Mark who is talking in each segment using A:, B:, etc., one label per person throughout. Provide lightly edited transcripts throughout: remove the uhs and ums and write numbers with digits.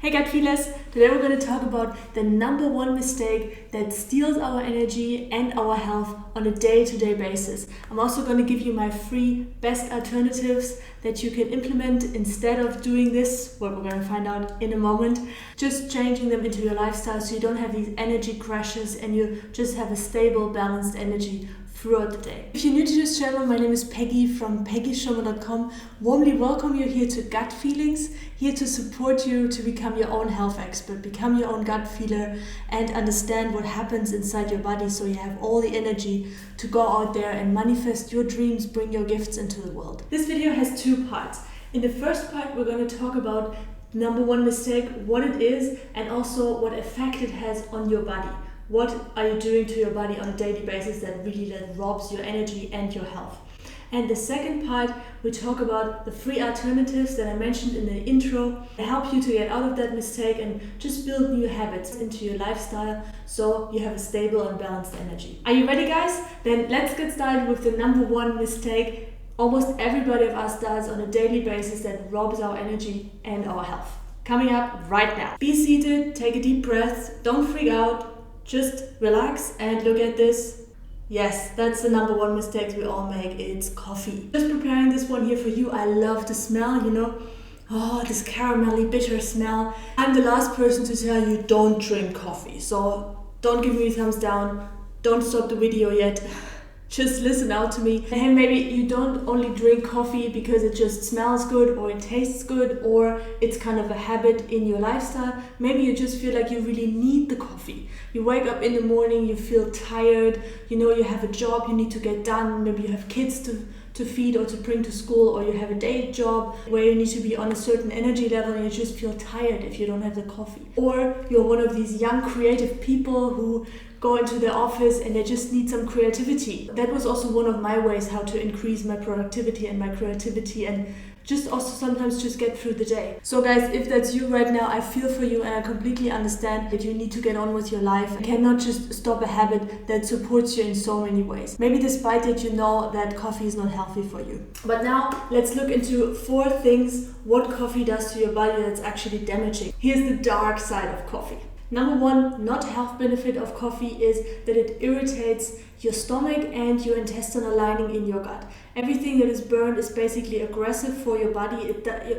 A: Hey gut feelers, today we're going to talk about the number one mistake that steals our energy and our health on a day-to-day basis. I'm also going to give you my free best alternatives that you can implement instead of doing this, what we're going to find out in a moment, just changing them into your lifestyle so you don't have these energy crashes and you just have a stable, balanced energy throughout the day. If you're new to this channel, my name is Peggy from peggyshomer.com. Warmly welcome you here to Gut Feelings, here to support you to become your own health expert, become your own gut feeler and understand what happens inside your body so you have all the energy to go out there and manifest your dreams, bring your gifts into the world. This video has two parts. In the first part, we're going to talk about number one mistake, what it is, and also what effect it has on your body. What are you doing to your body on a daily basis that really robs your energy and your health? And the second part, we talk about the free alternatives that I mentioned in the intro that help you to get out of that mistake and just build new habits into your lifestyle so you have a stable and balanced energy. Are you ready, guys? Then let's get started with the number one mistake almost everybody of us does on a daily basis that robs our energy and our health. Coming up right now. Be seated, take a deep breath, don't freak out. Just relax and look at this. Yes, that's the number one mistake we all make. It's coffee. Just preparing this one here for you. I love the smell, Oh, this caramelly bitter smell. I'm the last person to tell you don't drink coffee. So don't give me a thumbs down. Don't stop the video yet. Just listen out to me. And maybe you don't only drink coffee because it just smells good or it tastes good or it's kind of a habit in your lifestyle. Maybe you just feel like you really need the coffee. You wake up in the morning, you feel tired, you have a job you need to get done. Maybe you have kids to feed or to bring to school, or you have a day job where you need to be on a certain energy level and you just feel tired if you don't have the coffee. Or you're one of these young creative people who go into the office and they just need some creativity. That was also one of my ways how to increase my productivity and my creativity and just also sometimes just get through the day. So guys, if that's you right now, I feel for you and I completely understand that you need to get on with your life. You cannot just stop a habit that supports you in so many ways. Maybe despite that you know that coffee is not healthy for you. But now let's look into 4 things what coffee does to your body that's actually damaging. Here's the dark side of coffee. Number 1, not health benefit of coffee is that it irritates your stomach and your intestinal lining in your gut. Everything that is burned is basically aggressive for your body.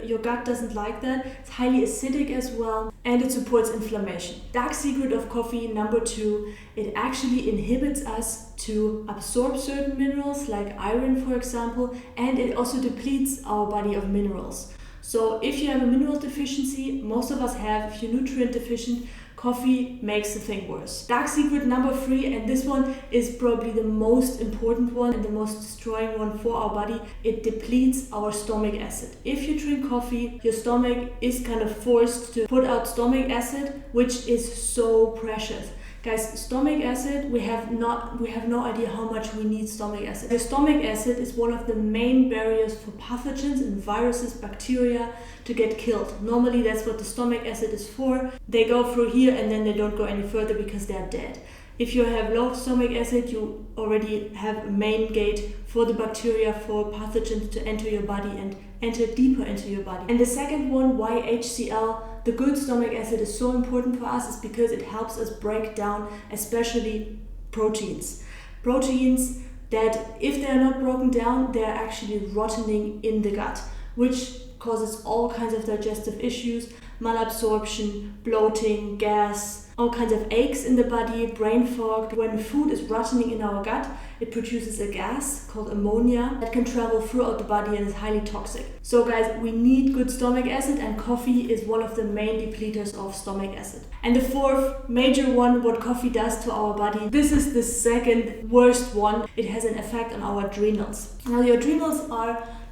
A: Your gut doesn't like that. It's highly acidic as well and it supports inflammation. Dark secret of coffee, number 2, it actually inhibits us to absorb certain minerals like iron, for example, and it also depletes our body of minerals. So if you have a mineral deficiency, most of us have, if you're nutrient deficient, coffee makes the thing worse. Dark secret number 3, and this one is probably the most important one and the most destroying one for our body. It depletes our stomach acid. If you drink coffee, your stomach is kind of forced to put out stomach acid, which is so precious. Guys, stomach acid, we have no idea how much we need stomach acid. The stomach acid is one of the main barriers for pathogens and viruses, bacteria to get killed. Normally that's what the stomach acid is for. They go through here and then they don't go any further because they're dead. If you have low stomach acid, you already have a main gate for the bacteria, for pathogens to enter your body and enter deeper into your body. And the second one, why HCl, the good stomach acid, is so important for us is because it helps us break down especially proteins. Proteins that if they're not broken down, they're actually rotting in the gut, which causes all kinds of digestive issues, malabsorption, bloating, gas, all kinds of aches in the body, brain fog. When food is rotting in our gut, it produces a gas called ammonia that can travel throughout the body and is highly toxic. So guys, we need good stomach acid and coffee is one of the main depleters of stomach acid. And the 4th major one, what coffee does to our body, this is the second worst one. It has an effect on our adrenals. Now the adrenals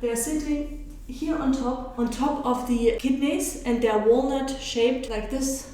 A: they're sitting here on top of the kidneys and they're walnut shaped like this.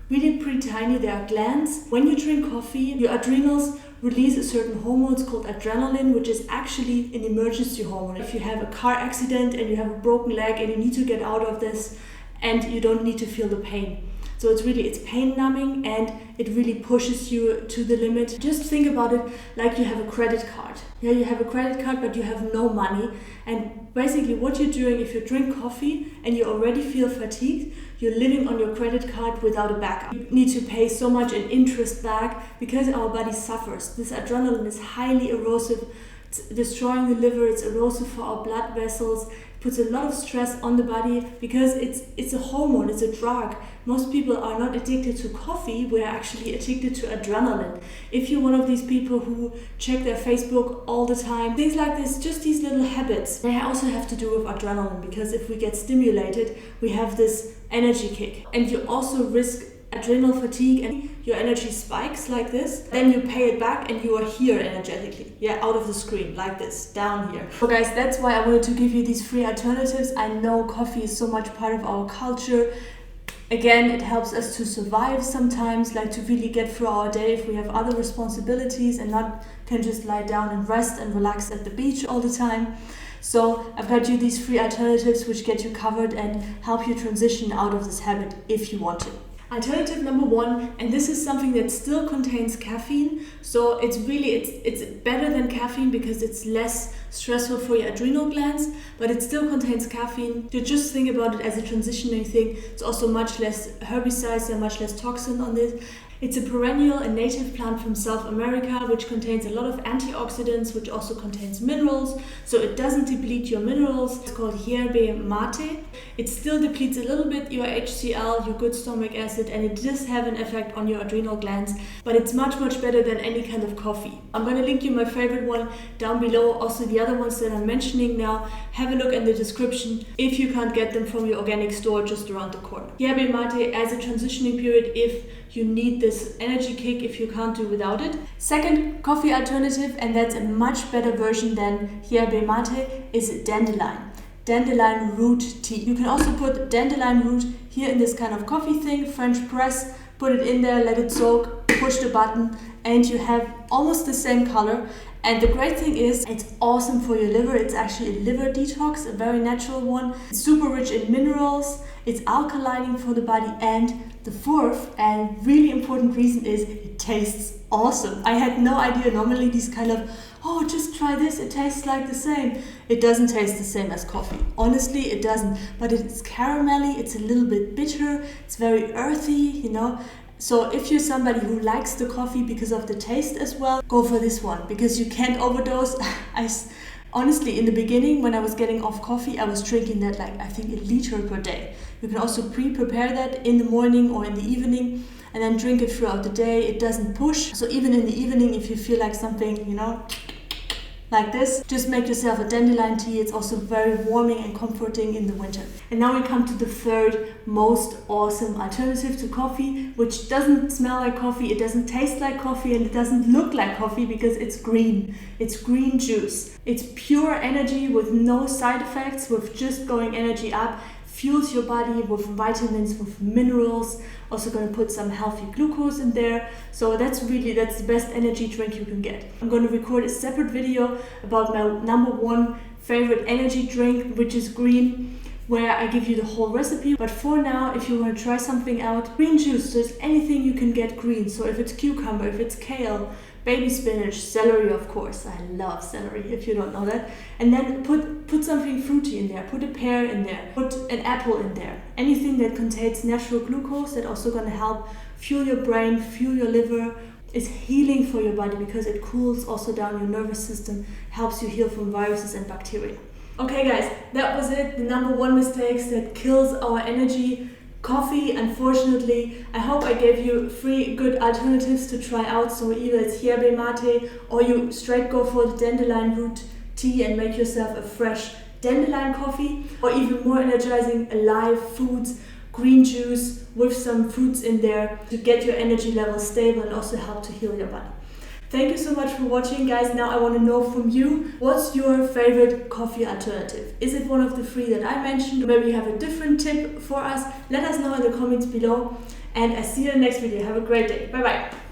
A: Really pretty tiny, they are glands. When you drink coffee, your adrenals release a certain hormone, it's called adrenaline, which is actually an emergency hormone. If you have a car accident and you have a broken leg and you need to get out of this and you don't need to feel the pain. So it's pain numbing and it really pushes you to the limit. Just think about it like you have a credit card. Yeah, you have a credit card but you have no money, and basically what you're doing if you drink coffee and you already feel fatigued, you're living on your credit card without a backup. You need to pay so much in interest back because our body suffers. This adrenaline is highly erosive. It's destroying the liver, it's erosive for our blood vessels, puts a lot of stress on the body because it's a hormone, it's a drug. Most people are not addicted to coffee, we're actually addicted to adrenaline. If you're one of these people who check their Facebook all the time, things like this, just these little habits, they also have to do with adrenaline, because if we get stimulated, we have this energy kick. And you also risk adrenal fatigue and your energy spikes like this. Then you pay it back and you are here energetically. Yeah, out of the screen, like this, down here. So guys, that's why I wanted to give you these free alternatives. I know coffee is so much part of our culture. Again, it helps us to survive sometimes, like to really get through our day if we have other responsibilities and not can just lie down and rest and relax at the beach all the time. So I've got you these free alternatives which get you covered and help you transition out of this habit if you want to. Alternative number 1, and this is something that still contains caffeine, so it's better than caffeine because it's less stressful for your adrenal glands, but it still contains caffeine. So just think about it as a transitioning thing. It's also much less herbicides and much less toxin on this. It's a perennial and native plant from South America, which contains a lot of antioxidants, which also contains minerals, so it doesn't deplete your minerals. It's called Yerba Mate. It still depletes a little bit your HCl, your good stomach acid, and it does have an effect on your adrenal glands, but it's much better than any kind of coffee. I'm going to link you my favorite one down below. Also the other ones that I'm mentioning now, have a look in the description if you can't get them from your organic store just around the corner. Yerba Mate as a transitioning period if you need this energy kick, if you can't do without it. Second coffee alternative, and that's a much better version than Yerba Mate, is Dandelion Root tea. You can also put Dandelion Root here in this kind of coffee thing, French press, put it in there, let it soak, push the button, and you have almost the same color. And the great thing is, it's awesome for your liver. It's actually a liver detox, a very natural one. It's super rich in minerals, it's alkalining for the body, and the fourth and really important reason is it tastes awesome. I had no idea. Normally these kind of, oh, just try this, it tastes like the same. It doesn't taste the same as coffee. Honestly, it doesn't. But it's caramelly, it's a little bit bitter, it's very earthy, you know. So if you're somebody who likes the coffee because of the taste as well, go for this one, because you can't overdose. Honestly, in the beginning, when I was getting off coffee, I was drinking that like, I think, 1 liter per day. You can also pre-prepare that in the morning or in the evening and then drink it throughout the day. It doesn't push. So even in the evening, if you feel like something, you know, like this, just make yourself a dandelion tea. It's also very warming and comforting in the winter. And now we come to the third most awesome alternative to coffee, which doesn't smell like coffee, it doesn't taste like coffee, and it doesn't look like coffee because it's green. It's green juice. It's pure energy with no side effects, with just going energy up. Fuels your body with vitamins, with minerals. Also going to put some healthy glucose in there. So that's the best energy drink you can get. I'm going to record a separate video about my number 1 favorite energy drink, which is green, where I give you the whole recipe. But for now, if you want to try something out, green juice, there's anything you can get green. So if it's cucumber, if it's kale, baby spinach, celery, of course. I love celery, if you don't know that. And then put something fruity in there. Put a pear in there. Put an apple in there. Anything that contains natural glucose that's also going to help fuel your brain, fuel your liver. It's healing for your body because it cools also down your nervous system, helps you heal from viruses and bacteria. Okay guys, that was it. The number 1 mistakes that kills our energy. Coffee, unfortunately. I hope I gave you 3 good alternatives to try out. So either it's Yerba Mate or you straight go for the Dandelion Root tea and make yourself a fresh dandelion coffee, or even more energizing, alive foods, green juice with some fruits in there to get your energy level stable and also help to heal your body. Thank you so much for watching, guys. Now I want to know from you, what's your favorite coffee alternative? Is it one of the 3 that I mentioned? Maybe you have a different tip for us. Let us know in the comments below, and I see you in the next video. Have a great day. Bye bye.